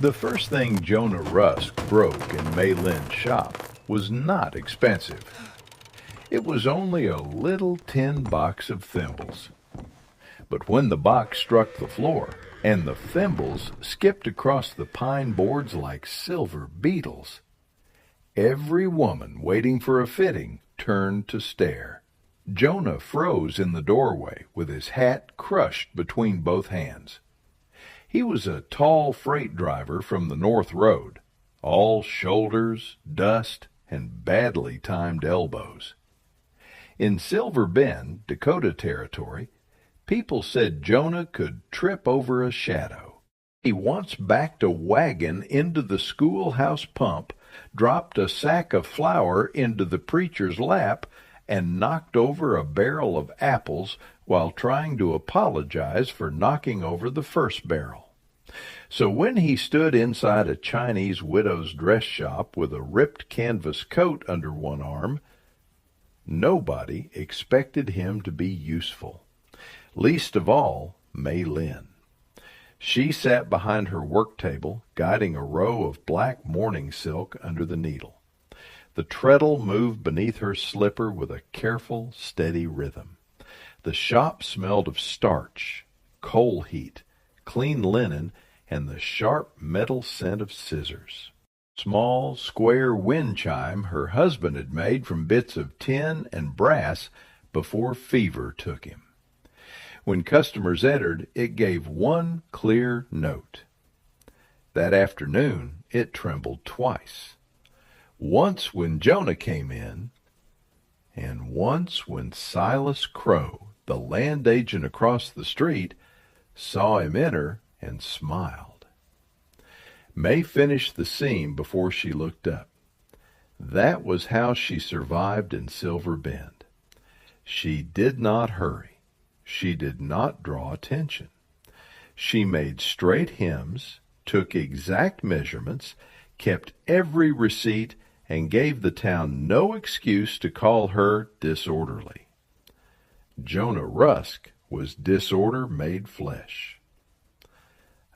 The first thing Jonah Rusk broke in Mei Lin's shop was not expensive. It was only a little tin box of thimbles. But when the box struck the floor and the thimbles skipped across the pine boards like silver beetles, every woman waiting for a fitting turned to stare. Jonah froze in the doorway with his hat crushed between both hands. He was a tall freight driver from the North Road, all shoulders, dust, and badly timed elbows. In Silver Bend, Dakota Territory, people said Jonah could trip over a shadow. He once backed a wagon into the schoolhouse pump, dropped a sack of flour into the preacher's lap, and knocked over a barrel of apples while trying to apologize for knocking over the first barrel. So when he stood inside a Chinese widow's dress shop with a ripped canvas coat under one arm, nobody expected him to be useful, least of all Mei Lin. She sat behind her work table, guiding a row of black mourning silk under the needle. The treadle moved beneath her slipper with a careful, steady rhythm. The shop smelled of starch, coal heat, clean linen, and the sharp metal scent of scissors. Small, square wind chime her husband had made from bits of tin and brass before fever took him. When customers entered, it gave one clear note. That afternoon, it trembled twice. Once when Jonah came in, and once when Silas Crow, the land agent across the street, saw him enter and smiled. May finished the seam before she looked up. That was how she survived in Silver Bend. She did not hurry. She did not draw attention. She made straight hems, took exact measurements, kept every receipt, and gave the town no excuse to call her disorderly. Jonah Rusk was disorder made flesh.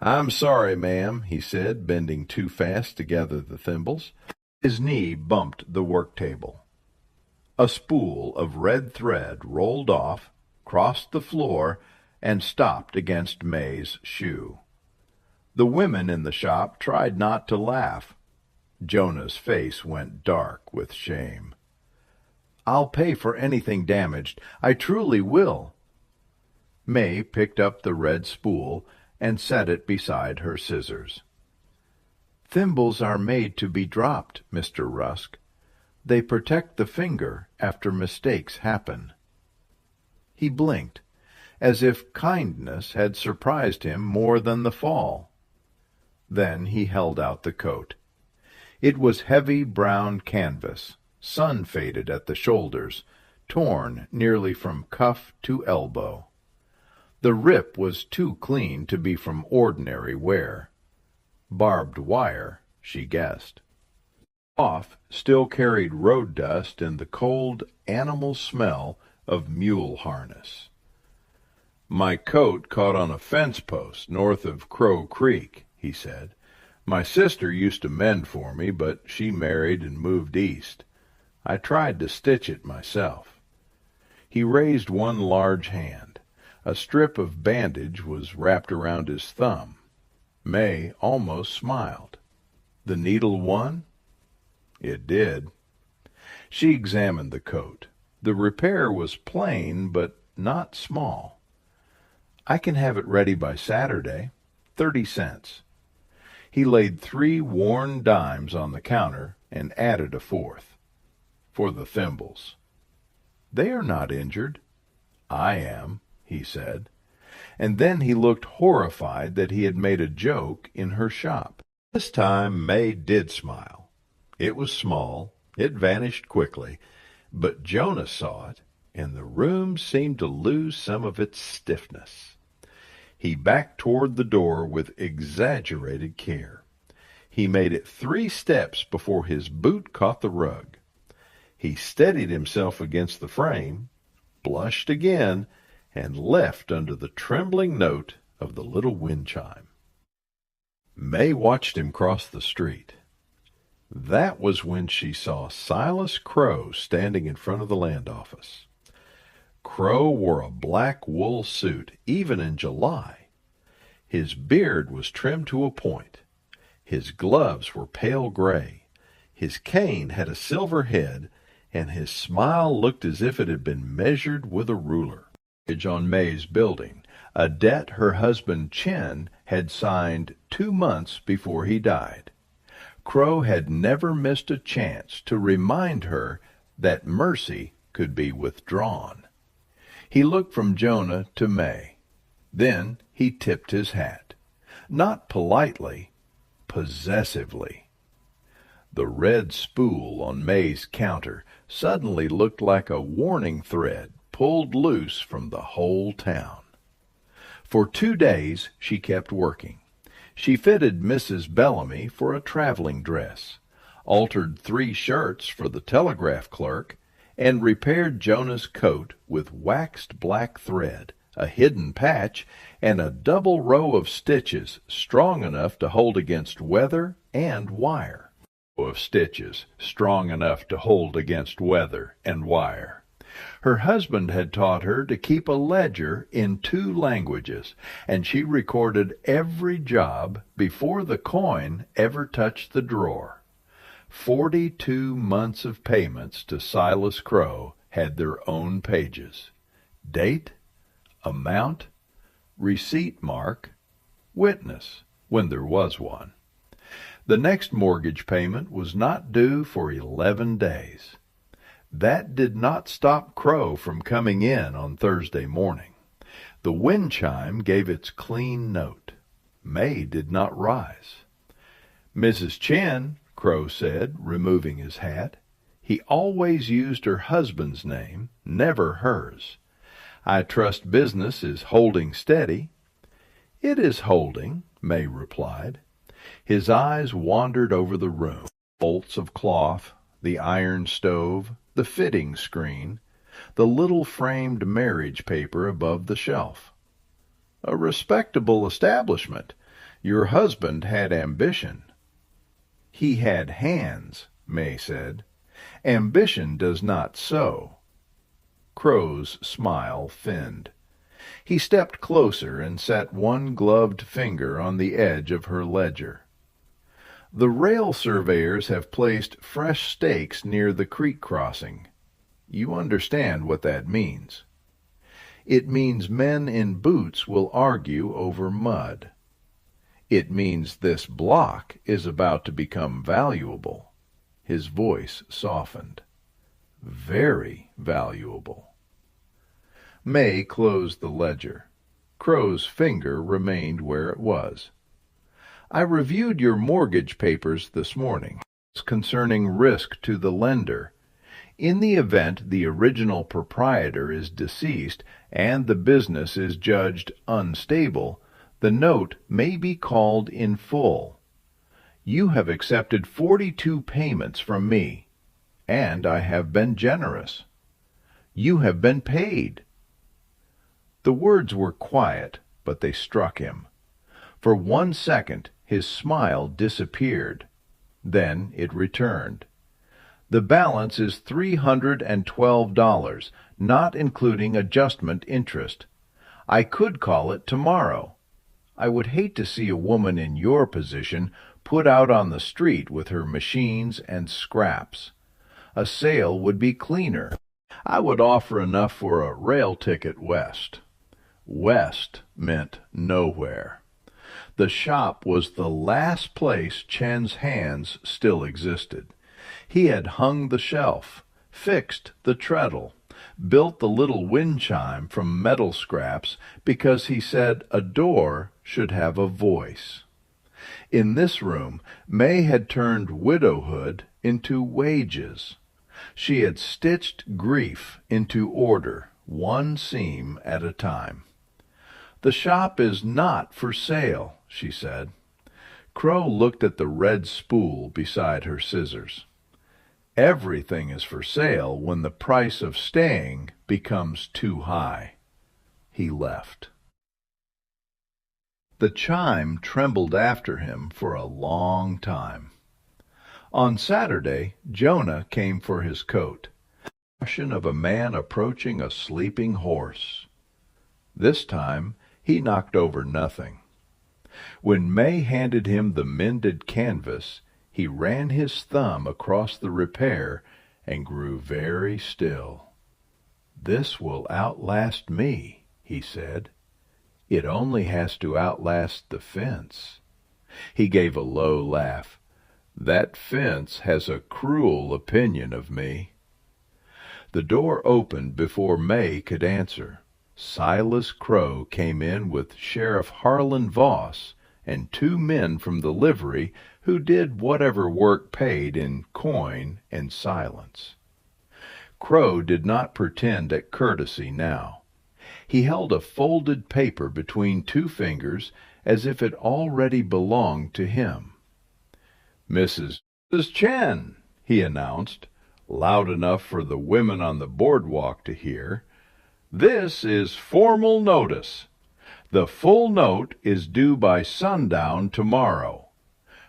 "I'm sorry, ma'am," he said, bending too fast to gather the thimbles. His knee bumped the work table. A spool of red thread rolled off, crossed the floor, and stopped against May's shoe. The women in the shop tried not to laugh. Jonah's face went dark with shame. "I'll pay for anything damaged. I truly will." May picked up the red spool and set it beside her scissors. "Thimbles are made to be dropped, Mr. Rusk. They protect the finger after mistakes happen." He blinked, as if kindness had surprised him more than the fall. Then he held out the coat. It was heavy brown canvas, sun-faded at the shoulders, torn nearly from cuff to elbow. The rip was too clean to be from ordinary wear. Barbed wire, she guessed. Cloth still carried road dust and the cold animal smell of mule harness. "My coat caught on a fence post north of Crow Creek," he said. "My sister used to mend for me, but she married and moved east. I tried to stitch it myself." He raised one large hand. A strip of bandage was wrapped around his thumb. May almost smiled. The needle won? It did. She examined the coat. The repair was plain, but not small. "I can have it ready by Saturday. 30 cents. He laid 3 worn dimes on the counter and added a fourth. "For the thimbles." "They are not injured." "I am," he said. And then he looked horrified that he had made a joke in her shop. This time May did smile. It was small. It vanished quickly. But Jonah saw it, and the room seemed to lose some of its stiffness. He backed toward the door with exaggerated care. He made it 3 steps before his boot caught the rug. He steadied himself against the frame, blushed again, and left under the trembling note of the little wind chime. May watched him cross the street. That was when she saw Silas Crow standing in front of the land office. Crow wore a black wool suit, even in July. His beard was trimmed to a point. His gloves were pale gray. His cane had a silver head, and his smile looked as if it had been measured with a ruler. On May's building, a debt her husband Chen had signed 2 months before he died. Crow had never missed a chance to remind her that mercy could be withdrawn. He looked from Jonah to May. Then he tipped his hat. Not politely, possessively. The red spool on May's counter suddenly looked like a warning thread pulled loose from the whole town. For 2 days she kept working. She fitted Mrs. Bellamy for a traveling dress, altered 3 shirts for the telegraph clerk, and repaired Jonah's coat with waxed black thread, a hidden patch, and a double row of stitches strong enough to hold against weather and wire. Her husband had taught her to keep a ledger in 2 languages, and she recorded every job before the coin ever touched the drawer. 42 months of payments to Silas Crow had their own pages. Date, amount, receipt mark, witness, when there was one. The next mortgage payment was not due for 11 days. That did not stop Crow from coming in on Thursday morning. The wind chime gave its clean note. May did not rise. "Mrs. Chen," Crow said, removing his hat. He always used her husband's name, never hers. "I trust business is holding steady." "It is holding," May replied. His eyes wandered over the room. Bolts of cloth, the iron stove, the fitting screen, the little framed marriage paper above the shelf. "A respectable establishment. Your husband had ambition." "He had hands," May said. "Ambition does not sew." Crow's smile thinned. He stepped closer and set one gloved finger on the edge of her ledger. "The rail surveyors have placed fresh stakes near the creek crossing. You understand what that means." "It means men in boots will argue over mud." "It means this block is about to become valuable." His voice softened. "Very valuable." May closed the ledger. Crow's finger remained where it was. "I reviewed your mortgage papers this morning concerning risk to the lender. In the event the original proprietor is deceased and the business is judged unstable, the note may be called in full. You have accepted 42 payments from me, and I have been generous. You have been paid." The words were quiet, but they struck him. For 1 second his smile disappeared. Then it returned. "The balance is $312, not including adjustment interest. I could call it tomorrow. I would hate to see a woman in your position put out on the street with her machines and scraps. A sale would be cleaner. I would offer enough for a rail ticket west." West meant nowhere. The shop was the last place Chen's hands still existed. He had hung the shelf, fixed the treadle, built the little wind chime from metal scraps because he said a door should have a voice. In this room, May had turned widowhood into wages. She had stitched grief into order, one seam at a time. "The shop is not for sale," she said. Crow looked at the red spool beside her scissors. "Everything is for sale when the price of staying becomes too high." He left. The chime trembled after him for a long time. On Saturday, Jonah came for his coat. The of a man approaching a sleeping horse. This time he knocked over nothing. When Mei handed him the mended canvas, he ran his thumb across the repair and grew very still. "This will outlast me," he said. "It only has to outlast the fence." He gave a low laugh. "That fence has a cruel opinion of me." The door opened before Mei could answer. Silas Crow came in with Sheriff Harlan Voss and 2 men from the livery who did whatever work paid in coin and silence. Crow did not pretend at courtesy now. He held a folded paper between 2 fingers as if it already belonged to him. Mrs. Chen," he announced, loud enough for the women on the boardwalk to hear, "this is formal notice. The full note is due by sundown tomorrow.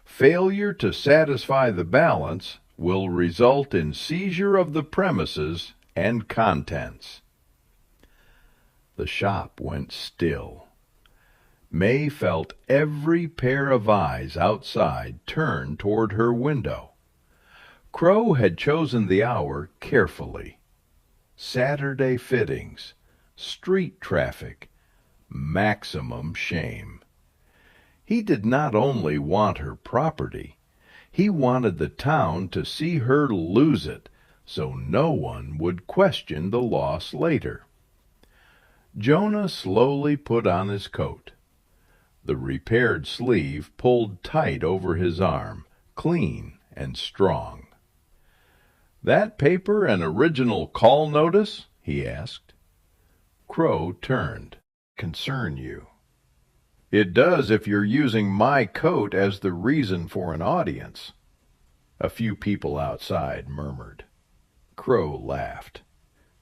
Failure to satisfy the balance will result in seizure of the premises and contents." The shop went still. Mei felt every pair of eyes outside turn toward her window. Crow had chosen the hour carefully. Saturday fittings, street traffic, maximum shame. He did not only want her property, he wanted the town to see her lose it, so no one would question the loss later. Jonah slowly put on his coat. The repaired sleeve pulled tight over his arm, clean and strong. "That paper an original call notice?" he asked. Crow turned. "Concern you?" "It does if you're using my coat as the reason for an audience." A few people outside murmured. Crow laughed.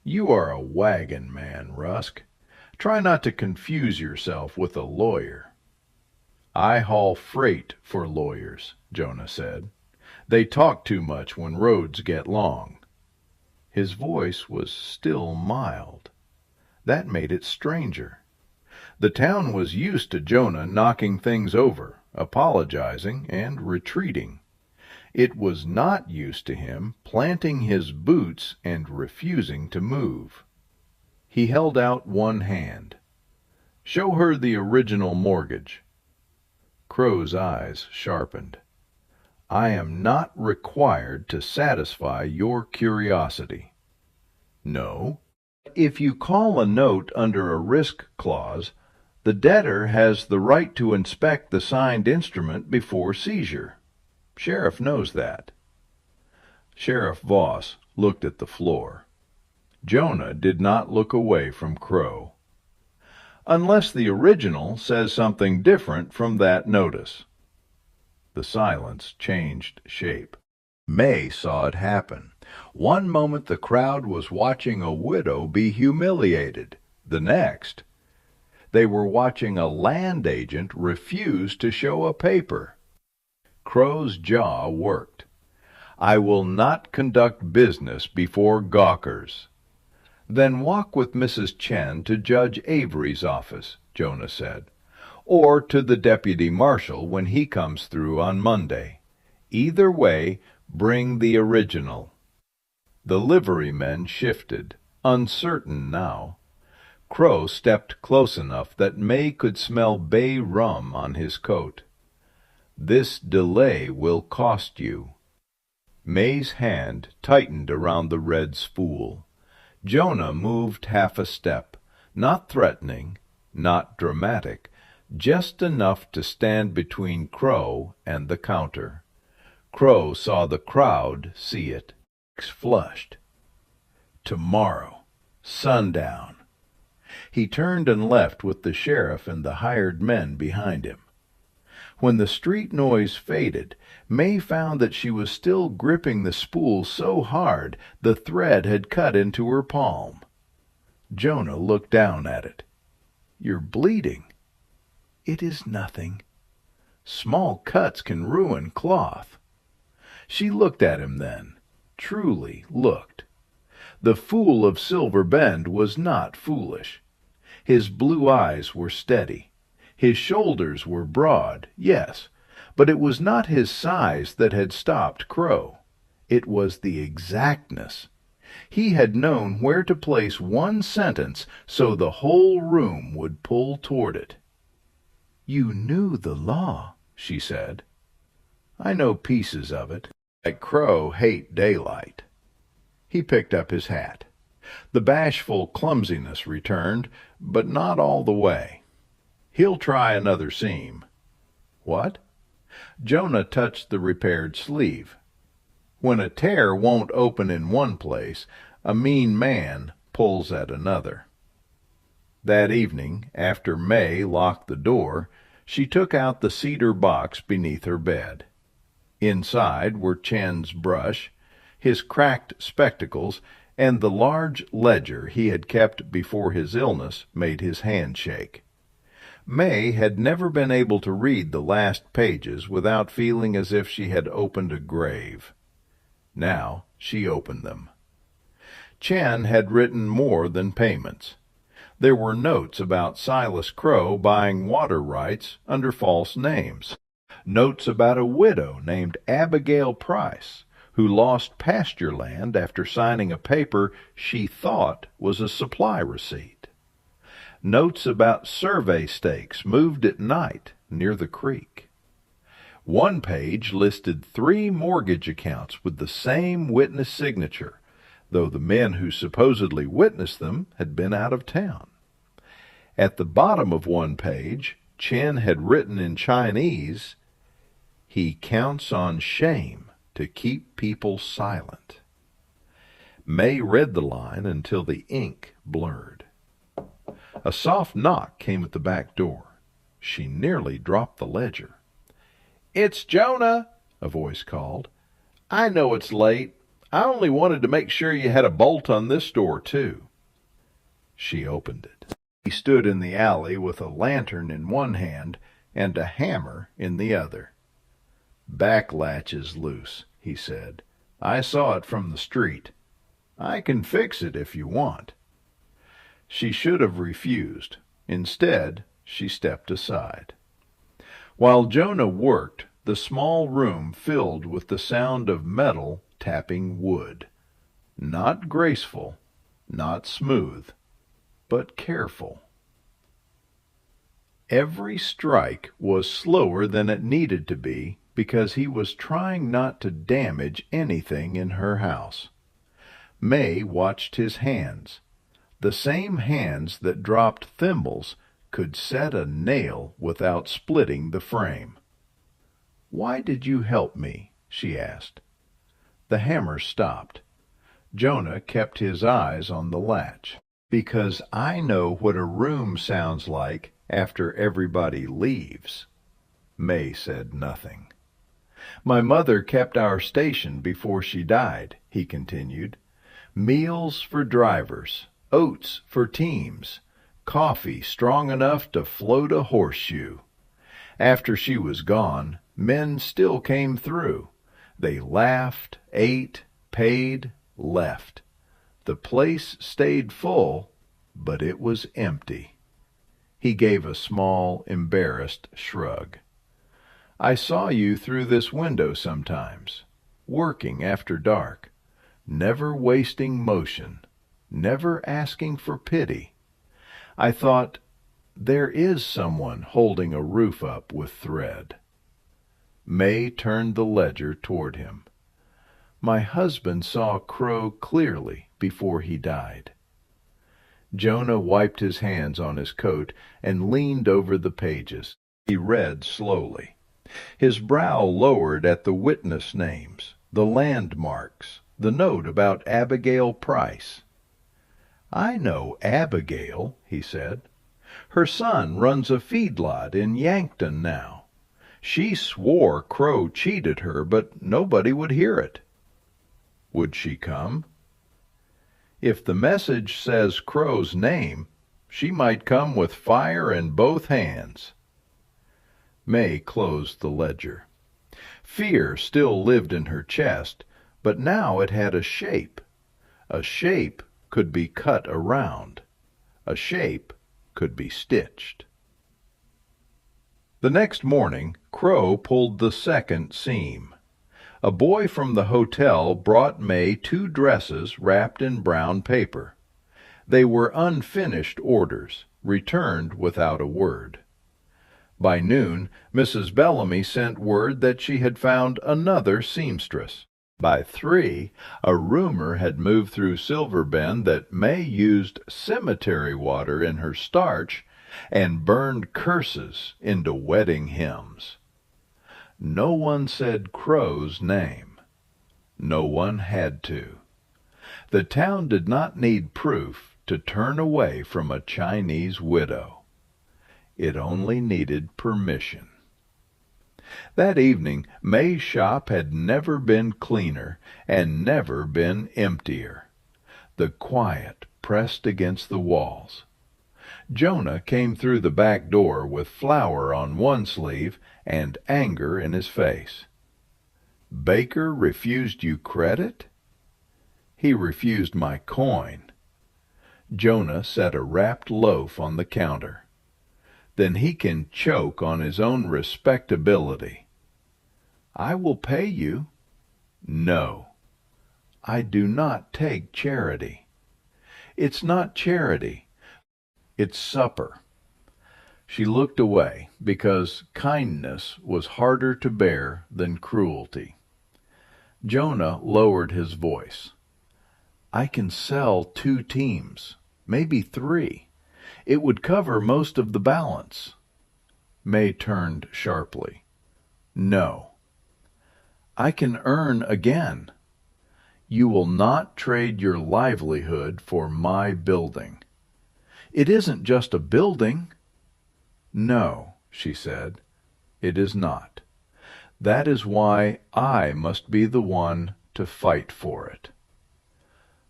"You are a wagon man, Rusk. Try not to confuse yourself with a lawyer." "I haul freight for lawyers," Jonah said. "They talk too much when roads get long." His voice was still mild. That made it stranger. The town was used to Jonah knocking things over, apologizing, and retreating. It was not used to him planting his boots and refusing to move. He held out one hand. "Show her the original mortgage." Crow's eyes sharpened. "I am not required to satisfy your curiosity." "No. If you call a note under a risk clause, the debtor has the right to inspect the signed instrument before seizure. Sheriff knows that." Sheriff Voss looked at the floor. Jonah did not look away from Crow. "Unless the original says something different from that notice." The silence changed shape. Mei saw it happen. One moment the crowd was watching a widow be humiliated. The next, they were watching a land agent refuse to show a paper. Crow's jaw worked. "I will not conduct business before gawkers." "Then walk with Mrs. Chen to Judge Avery's office," Jonah said, "or to the deputy marshal when he comes through on Monday. Either way, bring the original." The liverymen shifted, uncertain now. Crow stepped close enough that Mei could smell bay rum on his coat. "This delay will cost you." Mei's hand tightened around the red spool. Jonah moved half a step, not threatening, not dramatic, just enough to stand between Crow and the counter. Crow saw the crowd see it. Flushed. "Tomorrow, sundown." He turned and left with the sheriff and the hired men behind him. When the street noise faded, Mei found that she was still gripping the spool so hard the thread had cut into her palm. Jonah looked down at it. "You're bleeding." "It is nothing. Small cuts can ruin cloth." She looked at him then, truly looked. The fool of Silver Bend was not foolish. His blue eyes were steady. His shoulders were broad, yes, but it was not his size that had stopped Crow. It was the exactness. He had known where to place one sentence so the whole room would pull toward it. "You knew the law," she said. "I know pieces of it. Like Crow hate daylight." He picked up his hat. The bashful clumsiness returned, but not all the way. "He'll try another seam." "What?" Jonah touched the repaired sleeve. "When a tear won't open in one place, a mean man pulls at another." That evening, after Mei locked the door, she took out the cedar box beneath her bed. Inside were Chen's brush, his cracked spectacles, and the large ledger he had kept before his illness made his hand shake. Mei had never been able to read the last pages without feeling as if she had opened a grave. Now she opened them. Chen had written more than payments. There were notes about Silas Crow buying water rights under false names. Notes about a widow named Abigail Price, who lost pasture land after signing a paper she thought was a supply receipt. Notes about survey stakes moved at night near the creek. One page listed 3 mortgage accounts with the same witness signature, though the men who supposedly witnessed them had been out of town. At the bottom of one page, Chen had written in Chinese, "He counts on shame to keep people silent." Mei read the line until the ink blurred. A soft knock came at the back door. She nearly dropped the ledger. "It's Jonah," a voice called. "I know it's late. I only wanted to make sure you had a bolt on this door, too." She opened it. He stood in the alley with a lantern in one hand and a hammer in the other. "Back latch is loose," he said. "I saw it from the street. I can fix it if you want." She should have refused. Instead, she stepped aside. While Jonah worked, the small room filled with the sound of metal tapping wood. Not graceful, not smooth, but careful. Every strike was slower than it needed to be because he was trying not to damage anything in her house. Mei watched his hands. The same hands that dropped Thimbles could set a nail without splitting the frame. "Why did you help me?" she asked. The hammer stopped. Jonah kept his eyes on the latch. "Because I know what a room sounds like after everybody leaves." Mei said nothing. "My mother kept our station before she died," he continued. "Meals for drivers, oats for teams, coffee strong enough to float a horseshoe. After she was gone, men still came through. They laughed, ate, paid, left. The place stayed full, but it was empty." He gave a small, embarrassed shrug. "I saw you through this window sometimes, working after dark, never wasting motion, never asking for pity. I thought, there is someone holding a roof up with thread." Mei turned the ledger toward him. "My husband saw Crow clearly before he died." Jonah wiped his hands on his coat and leaned over the pages. He read slowly. His brow lowered at the witness names, the landmarks, the note about Abigail Price. "I know Abigail," he said. "Her son runs a feedlot in Yankton now. She swore Crow cheated her, but nobody would hear it." "Would she come?" "If the message says Crow's name, she might come with fire in both hands." Mei closed the ledger. Fear still lived in her chest, but now it had a shape. A shape could be cut around. A shape could be stitched. The next morning, Crow pulled the second seam. A boy from the hotel brought Mei 2 dresses wrapped in brown paper. They were unfinished orders, returned without a word. By noon, Mrs. Bellamy sent word that she had found another seamstress. By 3, a rumor had moved through Silver Bend that Mei used cemetery water in her starch and burned curses into wedding hymns. No one said Crow's name. No one had to. The town did not need proof to turn away from a Chinese widow. It only needed permission. That evening, Mei's shop had never been cleaner and never been emptier. The quiet pressed against the walls. Jonah came through the back door with flour on one sleeve and anger in his face. "Baker refused you credit?" "He refused my coin." Jonah set a wrapped loaf on the counter. "Then he can choke on his own respectability." "I will pay you." "No. I do not take charity." "It's not charity. It's supper." She looked away, because kindness was harder to bear than cruelty. Jonah lowered his voice. "I can sell 2 teams, maybe 3. It would cover most of the balance." Mei turned sharply. "No." "I can earn again." "You will not trade your livelihood for my building." "It isn't just a building." "No," she said, "it is not. That is why I must be the one to fight for it."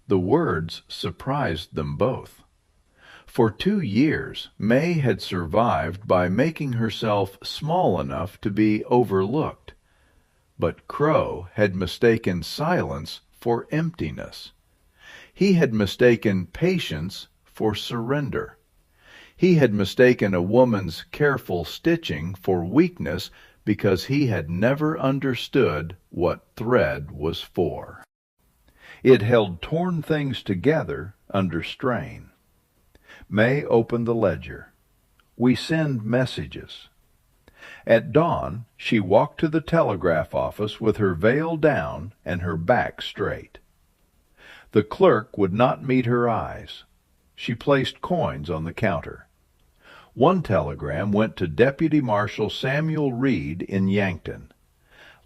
The words surprised them both. For 2 years, Mei had survived by making herself small enough to be overlooked. But Crow had mistaken silence for emptiness. He had mistaken patience for surrender. He had mistaken a woman's careful stitching for weakness because he had never understood what thread was for. It held torn things together under strain. Mei opened the ledger. "We send messages." At dawn, she walked to the telegraph office with her veil down and her back straight. The clerk would not meet her eyes. She placed coins on the counter. One telegram went to Deputy Marshal Samuel Reed in Yankton.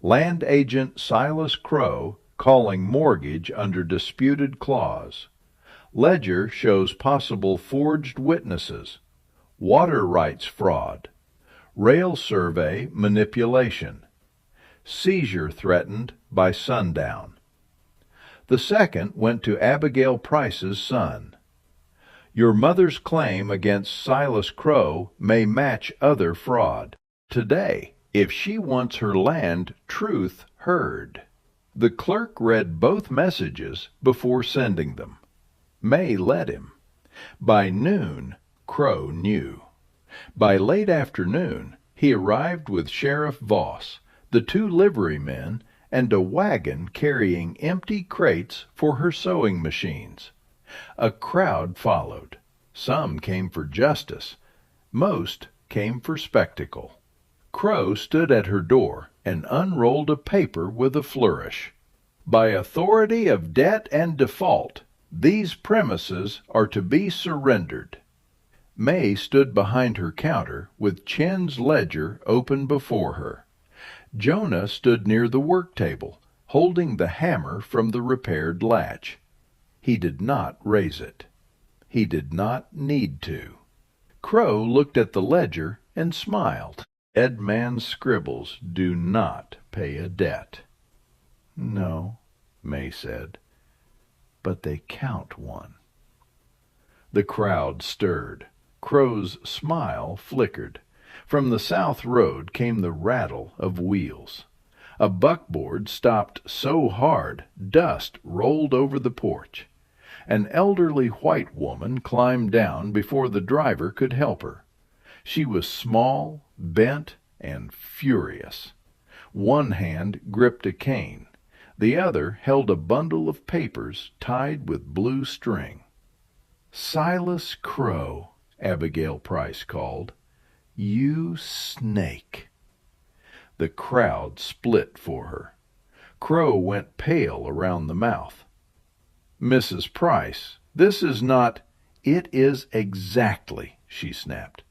Land Agent Silas Crow calling mortgage under disputed clause. Ledger shows possible forged witnesses. Water rights fraud. Rail survey manipulation. Seizure threatened by sundown. The second went to Abigail Price's son. Your mother's claim against Silas Crow may match other fraud. Today, if she wants her land truth heard. The clerk read both messages before sending them. Mei let him. By noon, Crow knew. By late afternoon, he arrived with Sheriff Voss, the 2 liverymen, and a wagon carrying empty crates for her sewing machines. A crowd followed. Some came for justice. Most came for spectacle. Crow stood at her door and unrolled a paper with a flourish. By authority of debt and default, these premises are to be surrendered. Mei stood behind her counter with Chen's ledger open before her. Jonah stood near the work table, holding the hammer from the repaired latch. He did not raise it. He did not need to. Crow looked at the ledger and smiled. Dead man's scribbles do not pay a debt. No, Mei said, but they count one. The crowd stirred. Crow's smile flickered. From the south road came the rattle of wheels. A buckboard stopped so hard dust rolled over the porch. An elderly white woman climbed down before the driver could help her. She was small, bent, and furious. One hand gripped a cane. The other held a bundle of papers tied with blue string. "Silas Crow," Abigail Price called. "You snake." The crowd split for her. Crow went pale around the mouth. "Mrs. Price, this is not—" "It is exactly," she snapped.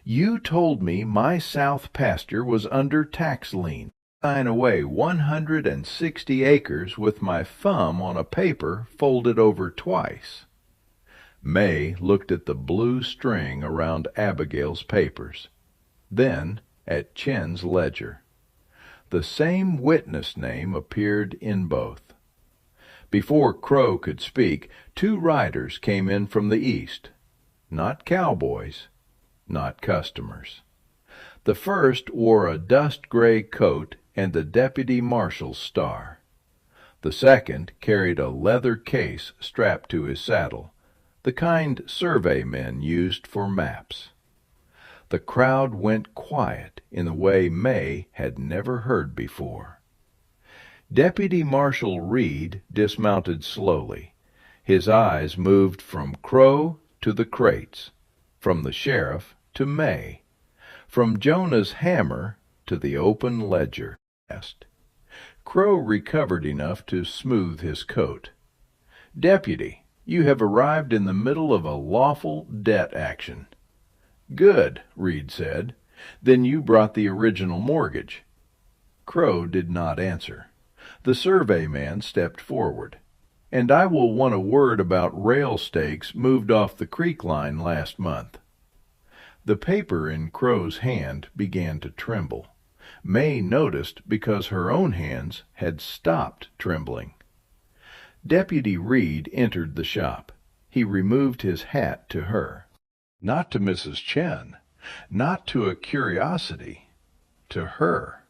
"You told me my south pasture was under tax lien. I sign away 160 acres with my thumb on a paper folded over twice." Mei looked at the blue string around Abigail's papers, then at Chen's ledger. The same witness name appeared in both. Before Crow could speak, 2 riders came in from the east. Not cowboys, not customers. The first wore a dust-gray coat and the deputy marshal's star. The second carried a leather case strapped to his saddle, the kind survey men used for maps. The crowd went quiet in a way Mei had never heard before. Deputy Marshal Reed dismounted slowly. His eyes moved from Crow to the crates, from the sheriff to Mei, from Jonah's hammer to the open ledger. Crow recovered enough to smooth his coat. "Deputy, you have arrived in the middle of a lawful debt action." "Good," Reed said. "Then you brought the original mortgage." Crow did not answer. The survey man stepped forward. "And I will want a word about rail stakes moved off the creek line last month." The paper in Crow's hand began to tremble. Mei noticed because her own hands had stopped trembling. Deputy Reed entered the shop. He removed his hat to her. Not to Mrs. Chen, not to a curiosity, to her.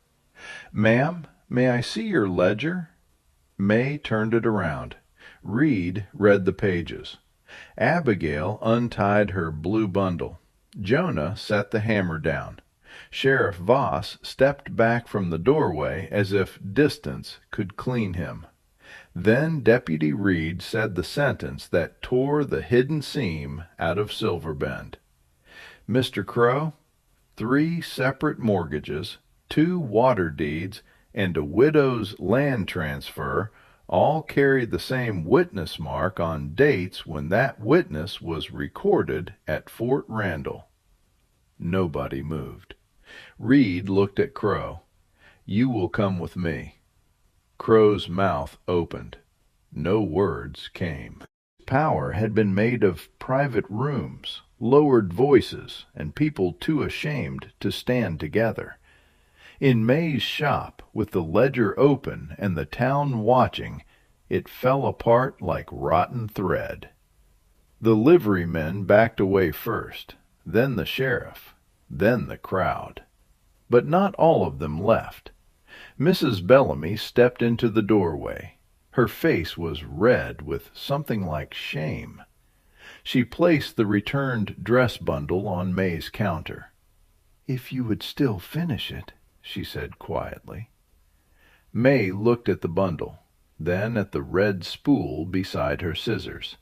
"Ma'am, may I see your ledger?" Mei turned it around. Reed read the pages. Abigail untied her blue bundle. Jonah set the hammer down. Sheriff Voss stepped back from the doorway as if distance could clean him. Then Deputy Reed said the sentence that tore the hidden seam out of Silverbend. "Mr. Crow, 3 separate mortgages, 2 water deeds, and a widow's land transfer all carry the same witness mark on dates when that witness was recorded at Fort Randall." Nobody moved. Reed looked at Crow. "You will come with me." Crow's mouth opened. No words came. Power had been made of private rooms, lowered voices, and people too ashamed to stand together. In Mei's shop, with the ledger open and the town watching, it fell apart like rotten thread. The liverymen backed away first, then the sheriff, then the crowd. But not all of them left. Mrs. Bellamy stepped into the doorway. Her face was red with something like shame. She placed the returned dress bundle on Mei's counter. "If you would still finish it," she said quietly. Mei looked at the bundle, then at the red spool beside her scissors.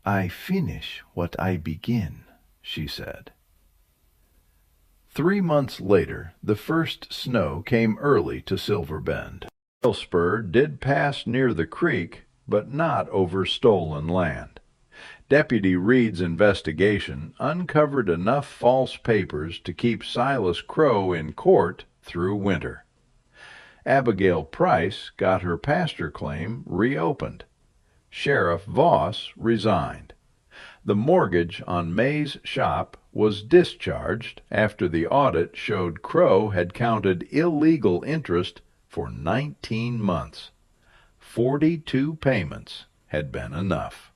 "I finish what I begin," she said. 3 months later, the first snow came early to Silverbend. The spur did pass near the creek, but not over stolen land. Deputy Reed's investigation uncovered enough false papers to keep Silas Crow in court through winter. Abigail Price got her pasture claim reopened. Sheriff Voss resigned. The mortgage on Mei's shop was discharged after the audit showed Crow had counted illegal interest for 19 months. 42 payments had been enough.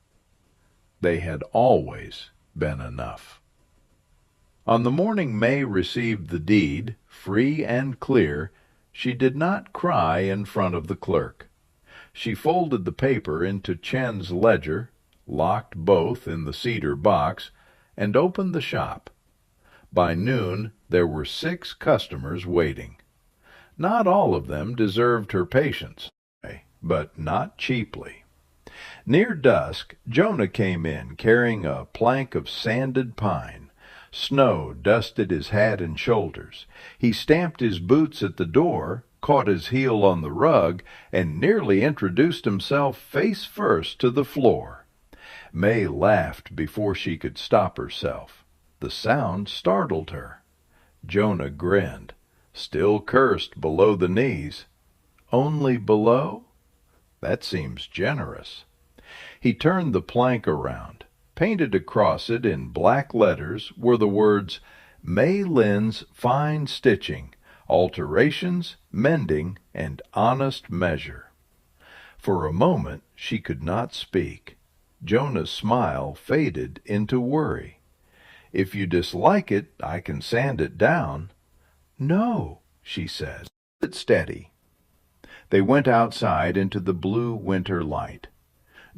They had always been enough. On the morning May received the deed, free and clear, she did not cry in front of the clerk. She folded the paper into Chen's ledger, locked both in the cedar box, and opened the shop. By noon there were 6 customers waiting. Not all of them deserved her patience, but not cheaply. Near dusk, Jonah came in carrying a plank of sanded pine. Snow dusted his hat and shoulders. He stamped his boots at the door, caught his heel on the rug, and nearly introduced himself face first to the floor. May laughed before she could stop herself. The sound startled her. Jonah grinned, still cursed below the knees. Only below? That seems generous. He turned the plank around. Painted across it in black letters were the words, Mei Lin's Fine Stitching, Alterations, Mending, and Honest Measure. For a moment she could not speak. Jonah's smile faded into worry. If you dislike it, I can sand it down. No, she said. Sit steady. They went outside into the blue winter light.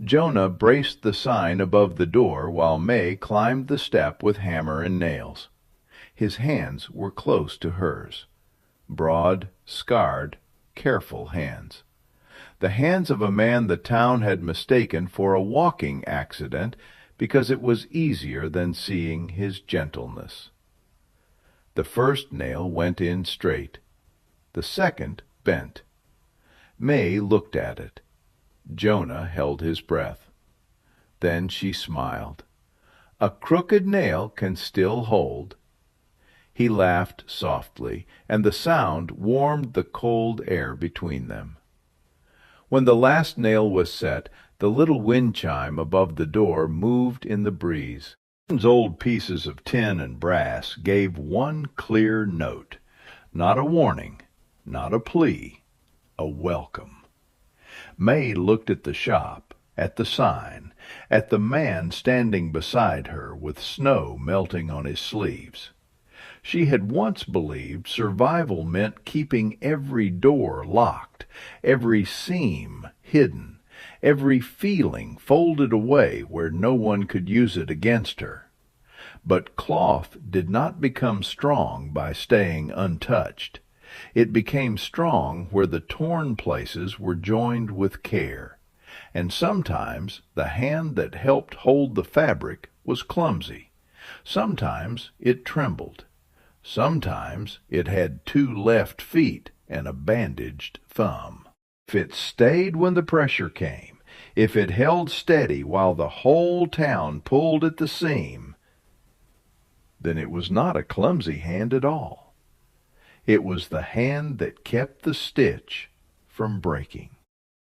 Jonah braced the sign above the door while May climbed the step with hammer and nails. His hands were close to hers. Broad, scarred, careful hands. The hands of a man the town had mistaken for a walking accident because it was easier than seeing his gentleness. The first nail went in straight. The second bent. May looked at it. Jonah held his breath. Then she smiled. A crooked nail can still hold. He laughed softly, and the sound warmed the cold air between them. When the last nail was set, the little wind chime above the door moved in the breeze. Old pieces of tin and brass gave one clear note. Not a warning, not a plea, a welcome. May looked at the shop, at the sign, at the man standing beside her with snow melting on his sleeves. She had once believed survival meant keeping every door locked, every seam hidden, every feeling folded away where no one could use it against her. But cloth did not become strong by staying untouched. It became strong where the torn places were joined with care, and sometimes the hand that helped hold the fabric was clumsy. Sometimes it trembled. Sometimes it had 2 left feet and a bandaged thumb. If it stayed when the pressure came, if it held steady while the whole town pulled at the seam, then it was not a clumsy hand at all. It was the hand that kept the stitch from breaking.